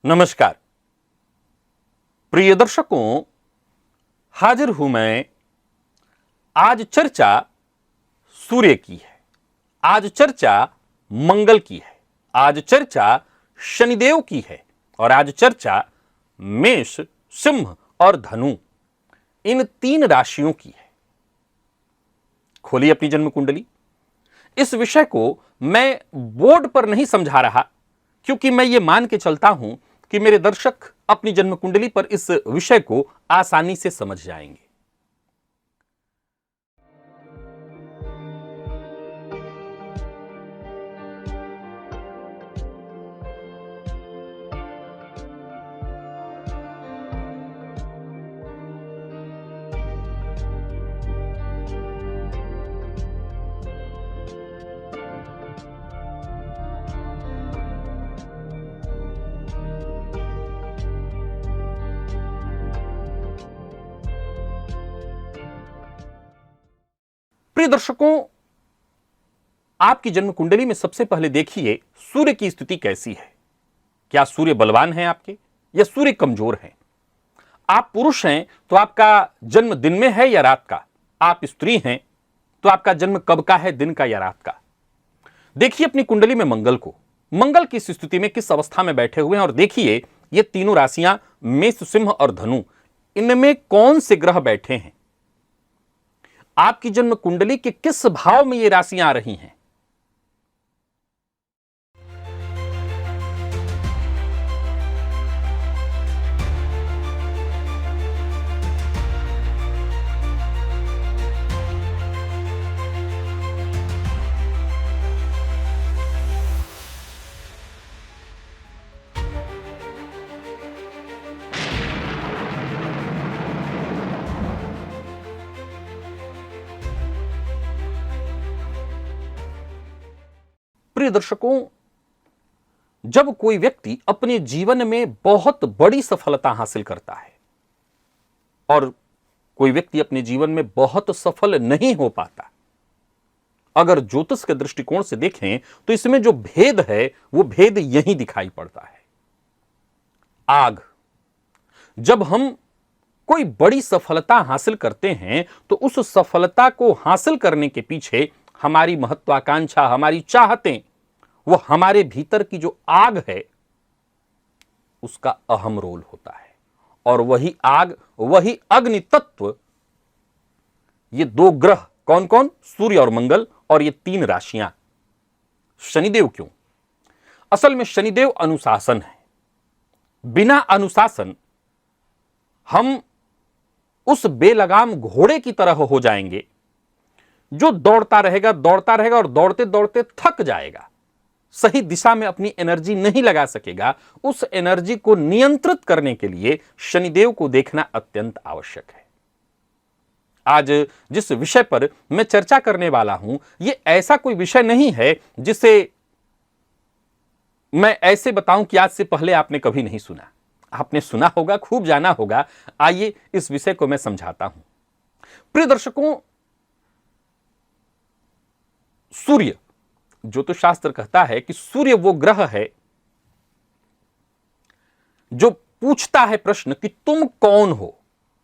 नमस्कार प्रिय दर्शकों, हाजिर हूं मैं। आज चर्चा सूर्य की है, आज चर्चा मंगल की है, आज चर्चा शनिदेव की है और आज चर्चा मेष, सिंह और धनु इन तीन राशियों की है। खोलिए अपनी जन्म कुंडली। इस विषय को मैं बोर्ड पर नहीं समझा रहा, क्योंकि मैं ये मान के चलता हूं कि मेरे दर्शक अपनी जन्म कुंडली पर इस विषय को आसानी से समझ जाएंगे। प्रिय दर्शकों, आपकी जन्म कुंडली में सबसे पहले देखिए सूर्य की स्थिति कैसी है। क्या सूर्य बलवान है आपके या सूर्य कमजोर है? आप पुरुष हैं तो आपका जन्म दिन में है या रात का? आप स्त्री हैं तो आपका जन्म कब का है, दिन का या रात का? देखिए अपनी कुंडली में मंगल को, मंगल किस स्थिति में, किस अवस्था में बैठे हुए हैं, और देखिए ये तीनों राशियां मेष, सिंह और धनु, इनमें कौन से ग्रह बैठे हैं। आपकी जन्म कुंडली के किस भाव में ये राशियां आ रही हैं। प्रिय दर्शकों, जब कोई व्यक्ति अपने जीवन में बहुत बड़ी सफलता हासिल करता है और कोई व्यक्ति अपने जीवन में बहुत सफल नहीं हो पाता, अगर ज्योतिष के दृष्टिकोण से देखें तो इसमें जो भेद है वो भेद यही दिखाई पड़ता है। आग, जब हम कोई बड़ी सफलता हासिल करते हैं तो उस सफलता को हासिल करने के पीछे हमारी महत्वाकांक्षा, हमारी चाहतें, वो हमारे भीतर की जो आग है उसका अहम रोल होता है। और वही आग, वही अग्नि तत्व, ये दो ग्रह कौन कौन, सूर्य और मंगल, और ये तीन राशियां। शनिदेव क्यों? असल में शनिदेव अनुशासन है। बिना अनुशासन हम उस बेलगाम घोड़े की तरह हो जाएंगे जो दौड़ता रहेगा और दौड़ते दौड़ते थक जाएगा, सही दिशा में अपनी एनर्जी नहीं लगा सकेगा। उस एनर्जी को नियंत्रित करने के लिए शनिदेव को देखना अत्यंत आवश्यक है। आज जिस विषय पर मैं चर्चा करने वाला हूं, यह ऐसा कोई विषय नहीं है जिसे मैं ऐसे बताऊं कि आज से पहले आपने कभी नहीं सुना। आपने सुना होगा, खूब जाना होगा। आइए इस विषय को मैं समझाता हूं। प्रिय दर्शकों, सूर्य, ज्योतिष शास्त्र कहता है कि सूर्य वो ग्रह है जो पूछता है प्रश्न कि तुम कौन हो।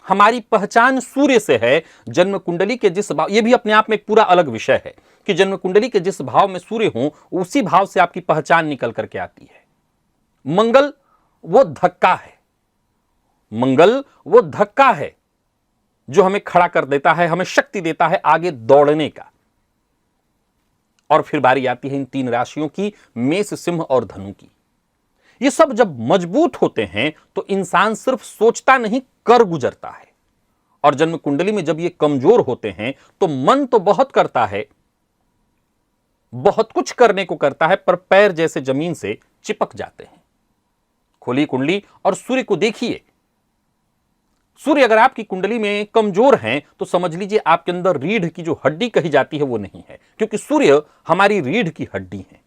हमारी पहचान सूर्य से है। जन्म कुंडली के जिस भाव, ये भी अपने आप में एक पूरा अलग विषय है कि जन्म कुंडली के जिस भाव में सूर्य हो उसी भाव से आपकी पहचान निकल करके आती है। मंगल वो धक्का है, मंगल वो धक्का है जो हमें खड़ा कर देता है, हमें शक्ति देता है आगे दौड़ने का। और फिर बारी आती है इन तीन राशियों की, मेष, सिंह और धनु की। ये सब जब मजबूत होते हैं तो इंसान सिर्फ सोचता नहीं, कर गुजरता है। और जन्म कुंडली में जब ये कमजोर होते हैं तो मन तो बहुत करता है, बहुत कुछ करने को करता है, पर पैर जैसे जमीन से चिपक जाते हैं। खोलिए कुंडली और सूर्य को देखिए। सूर्य अगर आपकी कुंडली में कमजोर हैं तो समझ लीजिए आपके अंदर रीढ़ की जो हड्डी कही जाती है वो नहीं है, क्योंकि सूर्य हमारी रीढ़ की हड्डी है।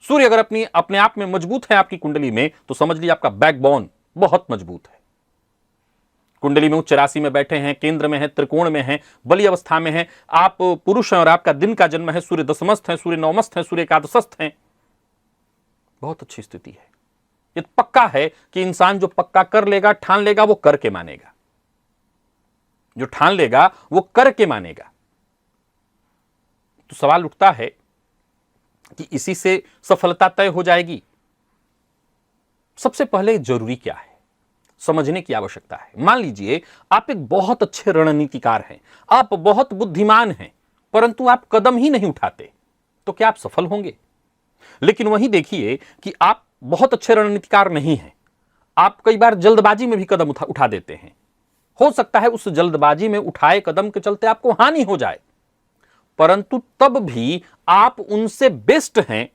सूर्य अगर अपने आप में मजबूत है आपकी कुंडली में तो समझ लीजिए आपका बैकबोन बहुत मजबूत है। कुंडली में उच्च राशि में बैठे हैं, केंद्र में है, त्रिकोण में है, बली अवस्था में है, आप पुरुष हैं और आपका दिन का जन्म है, सूर्य दशमस्थ है, सूर्य नवमस्थ है, सूर्य एकादशस्थ है, बहुत अच्छी स्थिति है। ये पक्का है कि इंसान जो पक्का कर लेगा, ठान लेगा, वो करके मानेगा। जो ठान लेगा वो करके मानेगा। तो सवाल उठता है कि इसी से सफलता तय हो जाएगी? सबसे पहले जरूरी क्या है, समझने की आवश्यकता है। मान लीजिए आप एक बहुत अच्छे रणनीतिकार हैं, आप बहुत बुद्धिमान हैं, परंतु आप कदम ही नहीं उठाते, तो क्या आप सफल होंगे? लेकिन वहीं देखिए कि आप बहुत अच्छे रणनीतिकार नहीं हैं, आप कई बार जल्दबाजी में भी कदम उठा देते हैं। हो सकता है उस जल्दबाजी में उठाए कदम के चलते आपको हानि हो जाए, परंतु तब भी आप उनसे बेस्ट हैं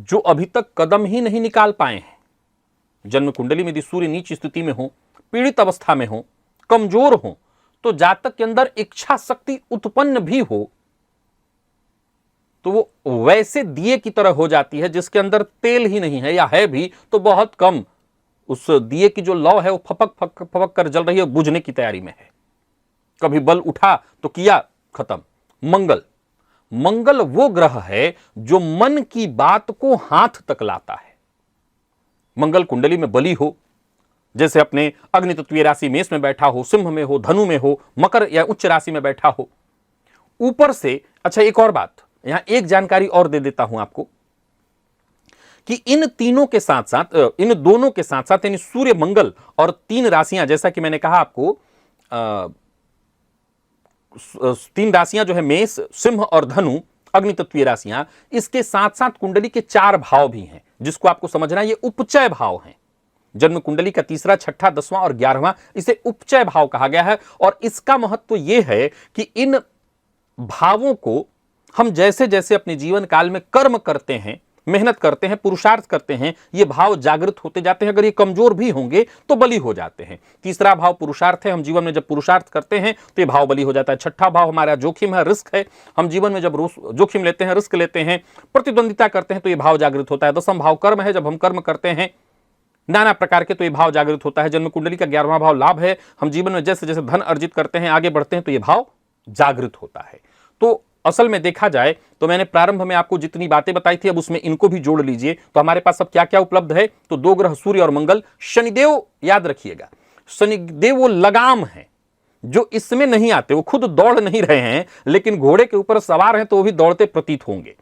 जो अभी तक कदम ही नहीं निकाल पाए हैं। जन्म कुंडली में यदि सूर्य नीच स्थिति में हो, पीड़ित अवस्था में हो, कमजोर हो, तो जातक के अंदर इच्छा शक्ति उत्पन्न भी हो तो वो वैसे दिए की तरह हो जाती है जिसके अंदर तेल ही नहीं है, या है भी तो बहुत कम। उस दिए की जो लौ है वो फपक फपक फपक कर जल रही है, बुझने की तैयारी में है। कभी बल उठा तो किया, खत्म। मंगल वो ग्रह है जो मन की बात को हाथ तक लाता है। मंगल कुंडली में बली हो, जैसे अपने अग्नि तत्वीय राशि मेष में बैठा हो, सिंह में हो, धनु में हो, मकर या उच्च राशि में बैठा हो, ऊपर से। अच्छा, एक और बात, यहां एक जानकारी और दे देता हूं आपको कि इन तीनों के साथ साथ, इन दोनों के साथ साथ, यानी सूर्य, मंगल और 3 राशियां, जैसा कि मैंने कहा आपको, 3 राशियां जो है मेष, सिंह और धनु, अग्नि तत्वीय राशियां, इसके साथ साथ कुंडली के 4 भाव भी हैं, जिसको आपको समझना है। ये उपचय भाव हैं। जन्म कुंडली का 3रा, 6ठा, 10वां और 11वां, इसे उपचय भाव कहा गया है। और इसका महत्व यह है कि इन भावों को हम जैसे जैसे अपने जीवन काल में कर्म करते हैं, मेहनत करते हैं, पुरुषार्थ करते हैं, ये भाव जागृत होते जाते हैं। अगर ये कमजोर भी होंगे तो बली हो जाते हैं। 3रा भाव पुरुषार्थ है, हम जीवन में जब पुरुषार्थ करते हैं तो ये भाव बली हो जाता है। 6ठा भाव हमारा जोखिम है, रिस्क है, हम जीवन में जब जोखिम लेते हैं, रिस्क लेते हैं, प्रतिद्वंदिता करते हैं तो ये भाव जागृत होता है। 10वां भाव कर्म है, जब हम कर्म करते हैं नाना प्रकार के तो ये भाव जागृत होता है। जन्म कुंडली का 11वां भाव लाभ है, हम जीवन में जैसे जैसे धन अर्जित करते हैं, आगे बढ़ते हैं तो ये भाव जागृत होता है। तो असल में देखा जाए तो मैंने प्रारंभ में आपको जितनी बातें बताई थी, अब उसमें इनको भी जोड़ लीजिए तो हमारे पास अब क्या क्या उपलब्ध है। तो 2 ग्रह सूर्य और मंगल। शनिदेव, याद रखिएगा, शनिदेव वो लगाम है जो इसमें नहीं आते, वो खुद दौड़ नहीं रहे हैं, लेकिन घोड़े के ऊपर सवार हैं तो वो भी दौड़ते प्रतीत होंगे।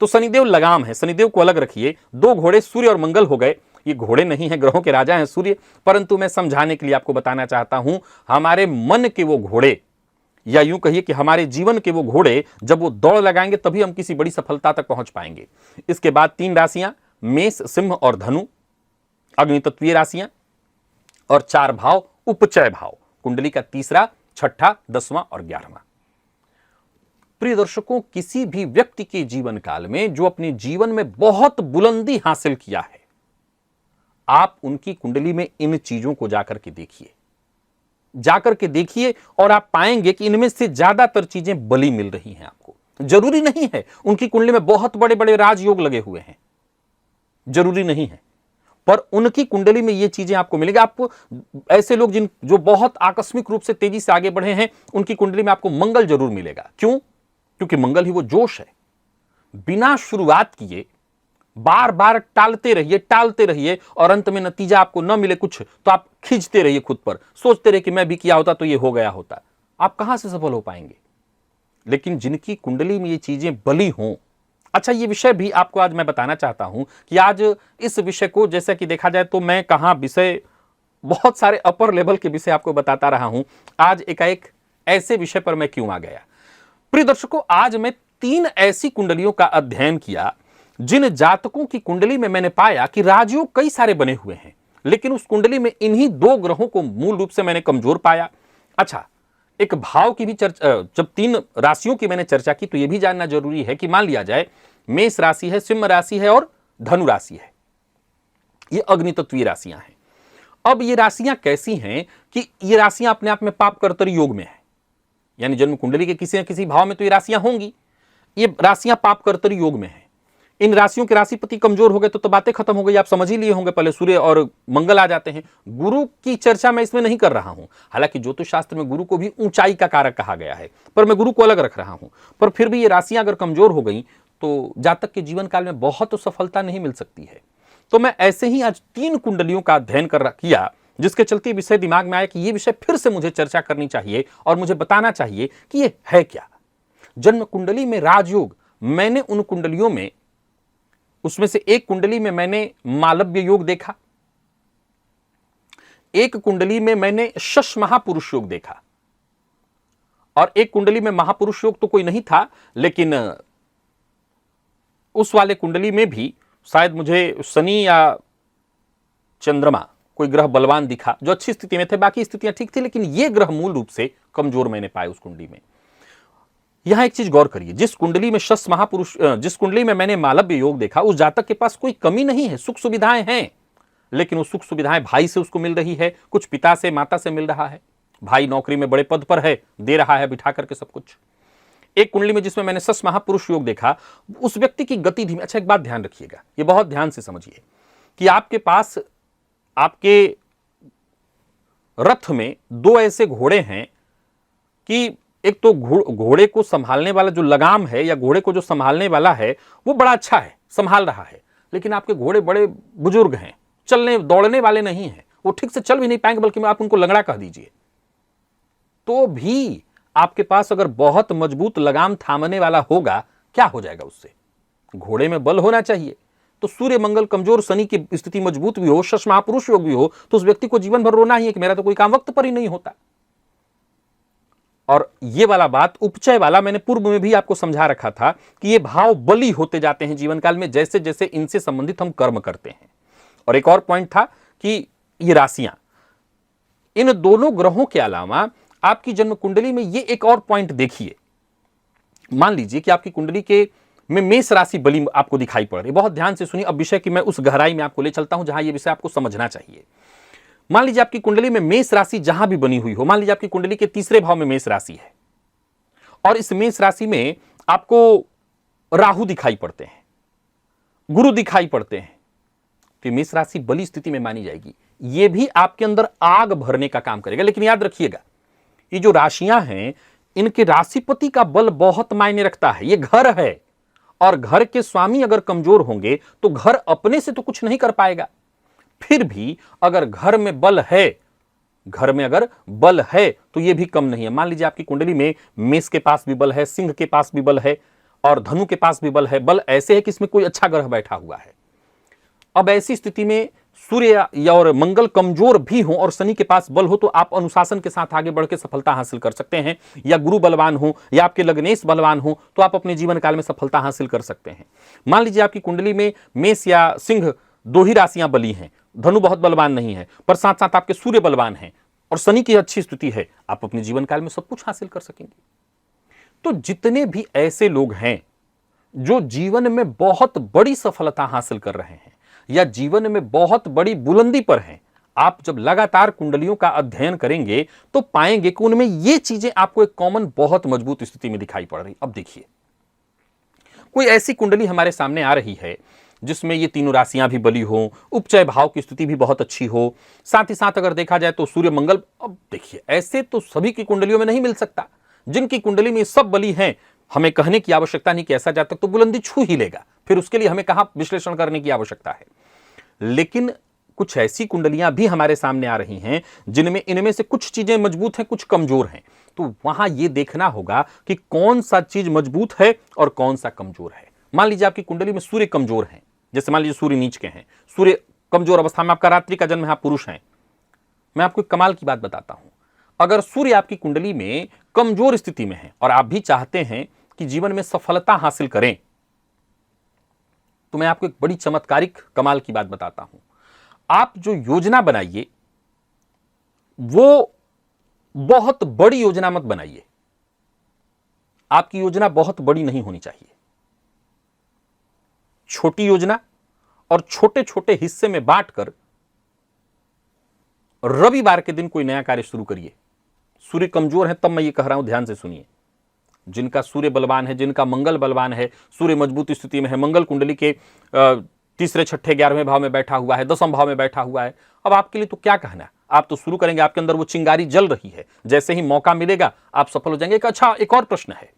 तो शनिदेव लगाम है, शनिदेव को अलग रखिए। 2 घोड़े सूर्य और मंगल हो गए। ये घोड़े नहीं है, ग्रहों के राजा हैं सूर्य, परंतु मैं समझाने के लिए आपको बताना चाहता हूं, हमारे मन के वो घोड़े, या यूं कहिए कि हमारे जीवन के वो घोड़े, जब वो दौड़ लगाएंगे तभी हम किसी बड़ी सफलता तक पहुंच पाएंगे। इसके बाद 3 राशियां, मेष, सिंह और धनु, अग्नि तत्वीय राशियां, और 4 भाव उपचय भाव, कुंडली का 3रा, 6ठा, 10वां और 11वां। प्रिय दर्शकों, किसी भी व्यक्ति के जीवन काल में जो अपने जीवन में बहुत बुलंदी हासिल किया है, आप उनकी कुंडली में इन चीजों को जाकर के देखिए और आप पाएंगे कि इनमें से ज्यादातर चीजें बली मिल रही हैं आपको। जरूरी नहीं है उनकी कुंडली में बहुत बड़े बड़े राजयोग लगे हुए हैं, जरूरी नहीं है, पर उनकी कुंडली में ये चीजें आपको मिलेगी। आपको ऐसे लोग जो बहुत आकस्मिक रूप से तेजी से आगे बढ़े हैं, उनकी कुंडली में आपको मंगल जरूर मिलेगा। क्यों? क्योंकि मंगल ही वो जोश है। बिना शुरुआत किए बार बार टालते रहिए और अंत में नतीजा आपको न मिले कुछ, तो आप खींचते रहिए खुद पर, सोचते रहिए कि मैं भी किया होता तो ये हो गया होता। आप कहां से सफल हो पाएंगे? लेकिन जिनकी कुंडली में ये चीजें बली हों। अच्छा, ये विषय भी आपको आज मैं बताना चाहता हूं कि आज इस विषय को, जैसा कि देखा जाए तो मैं कहां विषय, बहुत सारे अपर लेवल के विषय आपको बताता रहा हूं, आज एकाएक ऐसे विषय पर मैं क्यों आ गया? प्रिय दर्शकों, आज मैं 3 ऐसी कुंडलियों का अध्ययन किया जिन जातकों की कुंडली में मैंने पाया कि राजयोग कई सारे बने हुए हैं, लेकिन उस कुंडली में इन्हीं 2 ग्रहों को मूल रूप से मैंने कमजोर पाया। अच्छा, एक भाव की भी चर्चा, जब 3 राशियों की मैंने चर्चा की तो यह भी जानना जरूरी है कि मान लिया जाए मेष राशि है, सिंह राशि है और धनु राशि है, ये अग्नि तत्वीय राशियां हैं। अब ये राशियां कैसी हैं कि ये राशियां अपने आप में पाप कर्तरी योग में है, यानी जन्म कुंडली के किसी न किसी भाव में तो ये राशियां होंगी। ये राशियां पाप कर्तरी योग में है। इन राशियों के राशिपति कमजोर हो गए तो बातें खत्म हो गई, आप समझ ही लिए होंगे। पहले सूर्य और मंगल आ जाते हैं। गुरु की चर्चा मैं इसमें नहीं कर रहा हूं, हालांकि ज्योतिष शास्त्र में गुरु को भी ऊंचाई का कारक कहा गया है, पर मैं गुरु को अलग रख रहा हूं। पर फिर भी ये राशियां अगर कमजोर हो गई तो जातक के जीवन काल में बहुत तो सफलता नहीं मिल सकती है। तो मैं ऐसे ही आज 3 कुंडलियों का अध्ययन किया, जिसके चलते विषय दिमाग में आया कि ये विषय फिर से मुझे चर्चा करनी चाहिए और मुझे बताना चाहिए कि ये है क्या। जन्म कुंडली में राजयोग, मैंने उन कुंडलियों में, उसमें से एक कुंडली में मैंने मालव्य योग देखा, एक कुंडली में मैंने शश महापुरुष योग देखा, और एक कुंडली में महापुरुष योग तो कोई नहीं था, लेकिन उस वाले कुंडली में भी शायद मुझे शनि या चंद्रमा कोई ग्रह बलवान दिखा जो अच्छी स्थिति में थे, बाकी स्थितियां ठीक थी, लेकिन ये ग्रह मूल रूप से कमजोर मैंने पाए उस कुंडली में। यहां एक चीज गौर करिए, जिस कुंडली में शश महापुरुष, जिस कुंडली में मैंने मालव्य योग देखा, उस जातक के पास कोई कमी नहीं है, सुख सुविधाएं हैं, लेकिन वो सुख सुविधाएं भाई से उसको मिल रही है, कुछ पिता से माता से मिल रहा है, भाई नौकरी में बड़े पद पर है, दे रहा है बिठा करके सब कुछ। एक कुंडली में जिसमें मैंने शश महापुरुष योग देखा, उस व्यक्ति की गति धीमी। अच्छा, एक बात ध्यान रखिएगा, ये बहुत ध्यान से समझिए कि आपके पास, आपके रथ में 2 ऐसे घोड़े हैं कि एक तो घोड़े को संभालने वाला जो लगाम है या घोड़े को जो संभालने वाला है वो बड़ा अच्छा है, संभाल रहा है, लेकिन आपके घोड़े बड़े बुजुर्ग हैं, चलने दौड़ने वाले नहीं हैं, वो ठीक से चल भी नहीं पाएंगे, बल्कि आप उनको लंगड़ा कह दीजिए। तो भी आपके पास अगर बहुत मजबूत लगाम थामने वाला होगा, क्या हो जाएगा उससे? घोड़े में बल होना चाहिए। तो सूर्य मंगल कमजोर, शनि की स्थिति मजबूत भी हो, शश महापुरुष योग भी हो, तो उस व्यक्ति को जीवन भर रोना ही है कि मेरा तो कोई काम वक्त पर ही नहीं होता। और ये वाला बात, उपचय वाला, मैंने पूर्व में भी आपको समझा रखा था कि ये भाव बली होते जाते हैं जीवन काल में, जैसे जैसे इनसे संबंधित हम कर्म करते हैं। और एक और पॉइंट था कि ये राशियां, इन दोनों ग्रहों के अलावा आपकी जन्म कुंडली में ये एक और पॉइंट देखिए। मान लीजिए कि आपकी कुंडली के में मेष राशि बली आपको दिखाई पड़ रही है। बहुत ध्यान से सुनिए, अब विषय की मैं उस गहराई में आपको ले चलता हूं जहां ये विषय आपको समझना चाहिए। मान लीजिए आपकी कुंडली में मेष राशि जहां भी बनी हुई हो, मान लीजिए आपकी कुंडली के 3रे भाव में मेष राशि है, और इस मेष राशि में आपको राहु दिखाई पड़ते हैं, गुरु दिखाई पड़ते हैं, तो मेष राशि बली स्थिति में मानी जाएगी। यह भी आपके अंदर आग भरने का काम करेगा। लेकिन याद रखिएगा, ये जो राशियां हैं, इनके राशिपति का बल बहुत मायने रखता है। ये घर है, और घर के स्वामी अगर कमजोर होंगे तो घर अपने से तो कुछ नहीं कर पाएगा। फिर भी अगर घर में बल है, घर में अगर बल है तो यह भी कम नहीं है। मान लीजिए आपकी कुंडली में मेष के पास भी बल है, सिंह के पास भी बल है, और धनु के पास भी बल है। बल ऐसे है कि इसमें कोई अच्छा ग्रह बैठा हुआ है। अब ऐसी स्थिति में सूर्य या और मंगल कमजोर भी हो और शनि के पास बल हो, तो आप अनुशासन के साथ आगे बढ़ के सफलता हासिल कर सकते हैं। या गुरु बलवान हो या आपके लग्नेश बलवान हो, तो आप अपने जीवन काल में सफलता हासिल कर सकते हैं। मान लीजिए आपकी कुंडली में मेष या सिंह 2 ही राशियां बली हैं, धनु बहुत बलवान नहीं है, पर साथ साथ आपके सूर्य बलवान हैं और शनि की अच्छी स्थिति है, आप अपने जीवन काल में सब कुछ हासिल कर सकेंगे। तो जितने भी ऐसे लोग हैं जो जीवन में बहुत बड़ी सफलता हासिल कर रहे हैं या जीवन में बहुत बड़ी बुलंदी पर हैं, आप जब लगातार कुंडलियों का अध्ययन करेंगे तो पाएंगे कि उनमें ये चीजें आपको एक कॉमन बहुत मजबूत स्थिति में दिखाई पड़ रही। अब देखिए, कोई ऐसी कुंडली हमारे सामने आ रही है जिसमें ये तीनों राशियां भी बली हो, उपचय भाव की स्थिति भी बहुत अच्छी हो, साथ ही साथ अगर देखा जाए तो सूर्य मंगल। अब देखिए, ऐसे तो सभी की कुंडलियों में नहीं मिल सकता। जिनकी कुंडली में सब बली हैं, हमें कहने की आवश्यकता नहीं कि ऐसा जातक तो बुलंदी छू ही लेगा, फिर उसके लिए हमें कहां विश्लेषण करने की आवश्यकता है। लेकिन कुछ ऐसी कुंडलियां भी हमारे सामने आ रही हैं जिनमें इनमें से कुछ चीजें मजबूत हैं, कुछ कमजोर हैं। तो वहां यह देखना होगा कि कौन सा चीज मजबूत है और कौन सा कमजोर है। मान लीजिए आपकी कुंडली में सूर्य कमजोर है, जैसे मान लीजिए सूर्य नीच के हैं, सूर्य कमजोर अवस्था में, आपका रात्रि का जन्म है, आप पुरुष हैं। मैं आपको एक कमाल की बात बताता हूं, अगर सूर्य आपकी कुंडली में कमजोर स्थिति में है और आप भी चाहते हैं कि जीवन में सफलता हासिल करें, तो मैं आपको एक बड़ी चमत्कारिक कमाल की बात बताता हूं। आप जो योजना बनाइए वो बहुत बड़ी योजना मत बनाइए। आपकी योजना बहुत बड़ी नहीं होनी चाहिए। छोटी योजना और छोटे छोटे हिस्से में बांटकर रविवार के दिन कोई नया कार्य शुरू करिए। सूर्य कमजोर है तब मैं ये कह रहा हूं, ध्यान से सुनिए। जिनका सूर्य बलवान है, जिनका मंगल बलवान है, सूर्य मजबूत स्थिति में है, मंगल कुंडली के 3रे, 6ठे, 11वें भाव में बैठा हुआ है, 10वें भाव में बैठा हुआ है, अब आपके लिए तो क्या कहना, आप तो शुरू करेंगे। आपके अंदर वो चिंगारी जल रही है, जैसे ही मौका मिलेगा आप सफल हो जाएंगे। अच्छा, एक और प्रश्न है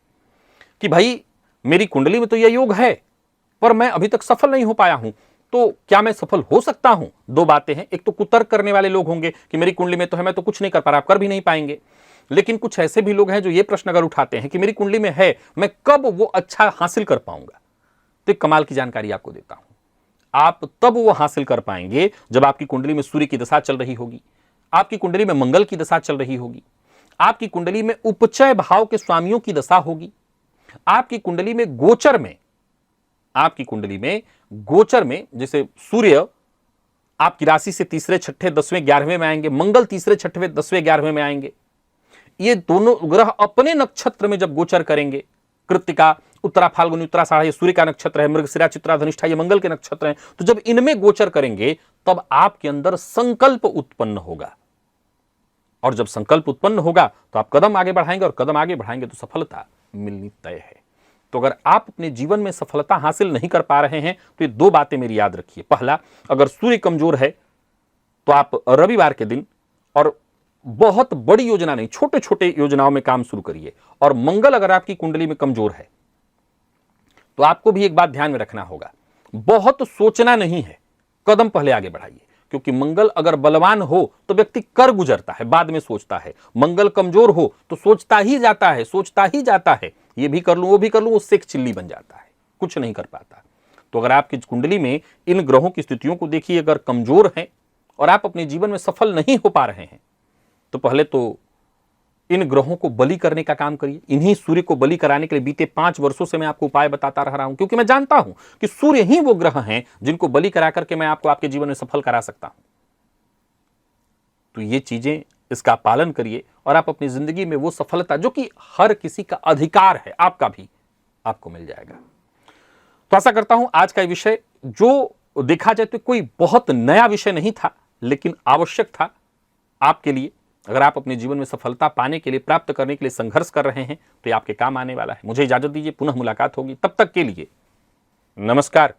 कि भाई मेरी कुंडली में तो यह योग है पर मैं अभी तक सफल नहीं हो पाया हूं, तो क्या मैं सफल हो सकता हूं? दो बातें हैं। एक तो कुतर्क करने वाले लोग होंगे कि मेरी कुंडली में तो है, मैं तो कुछ नहीं कर पा रहा, आप कर भी नहीं पाएंगे। लेकिन कुछ ऐसे भी लोग हैं जो ये प्रश्न अगर उठाते हैं कि मेरी कुंडली में है, मैं कब वो अच्छा हासिल कर पाऊंगा, तो एक कमाल की जानकारी आपको देता हूं। आप तब वो हासिल कर पाएंगे जब आपकी कुंडली में सूर्य की दशा चल रही होगी, आपकी कुंडली में मंगल की दशा चल रही होगी, आपकी कुंडली में उपचय भाव के स्वामियों की दशा होगी, आपकी कुंडली में गोचर में, आपकी कुंडली में गोचर में जैसे सूर्य आपकी राशि से तीसरे, छठे, 10वें, 11वें में आएंगे, मंगल तीसरे, छठवें, 10वें, 11वें में आएंगे। ये दोनों ग्रह अपने नक्षत्र में जब गोचर करेंगे, कृत्तिका, उत्तरा, फाल्गुनी, उत्तराषाढ़ ये सूर्य का नक्षत्र है, मृगशिरा, चित्रा, धनिष्ठा ये मंगल के नक्षत्र हैं, तो जब इनमें गोचर करेंगे तब आपके अंदर संकल्प उत्पन्न होगा, और जब संकल्प उत्पन्न होगा तो आप कदम आगे बढ़ाएंगे, और कदम आगे बढ़ाएंगे तो सफलता मिलनी तय है। तो अगर आप अपने जीवन में सफलता हासिल नहीं कर पा रहे हैं तो ये दो बातें मेरी याद रखिए। पहला, अगर सूर्य कमजोर है तो आप रविवार के दिन, और बहुत बड़ी योजना नहीं, छोटे छोटे योजनाओं में काम शुरू करिए। और मंगल अगर आपकी कुंडली में कमजोर है तो आपको भी एक बात ध्यान में रखना होगा, बहुत सोचना नहीं है, कदम पहले आगे बढ़ाइए। क्योंकि मंगल अगर बलवान हो तो व्यक्ति कर गुजरता है, बाद में सोचता है। मंगल कमजोर हो तो सोचता ही जाता है, सोचता ही जाता है, ये भी कर लूं, वो भी कर लूं, उससे एक चिल्ली बन जाता है, कुछ नहीं कर पाता। तो अगर आपकी कुंडली में इन ग्रहों की स्थितियों को देखिए, अगर कमजोर है और आप अपने जीवन में सफल नहीं हो पा रहे हैं, तो पहले तो इन ग्रहों को बलि करने का काम करिए। इन्हीं सूर्य को बलि कराने के लिए बीते 5 वर्षों से मैं आपको उपाय बताता रहा हूं, क्योंकि मैं जानता हूं कि सूर्य ही वो ग्रह हैं जिनको बलि करा करके मैं आपको आपके जीवन में सफल करा सकता हूं। तो ये चीजें, इसका पालन करिए और आप अपनी जिंदगी में वो सफलता जो कि हर किसी का अधिकार है, आपका भी, आपको मिल जाएगा। तो आशा करता हूं आज का विषय, जो देखा जाए तो कोई बहुत नया विषय नहीं था, लेकिन आवश्यक था आपके लिए। अगर आप अपने जीवन में सफलता पाने के लिए, प्राप्त करने के लिए संघर्ष कर रहे हैं तो ये आपके काम आने वाला है। मुझे इजाजत दीजिए, पुनः मुलाकात होगी, तब तक के लिए नमस्कार।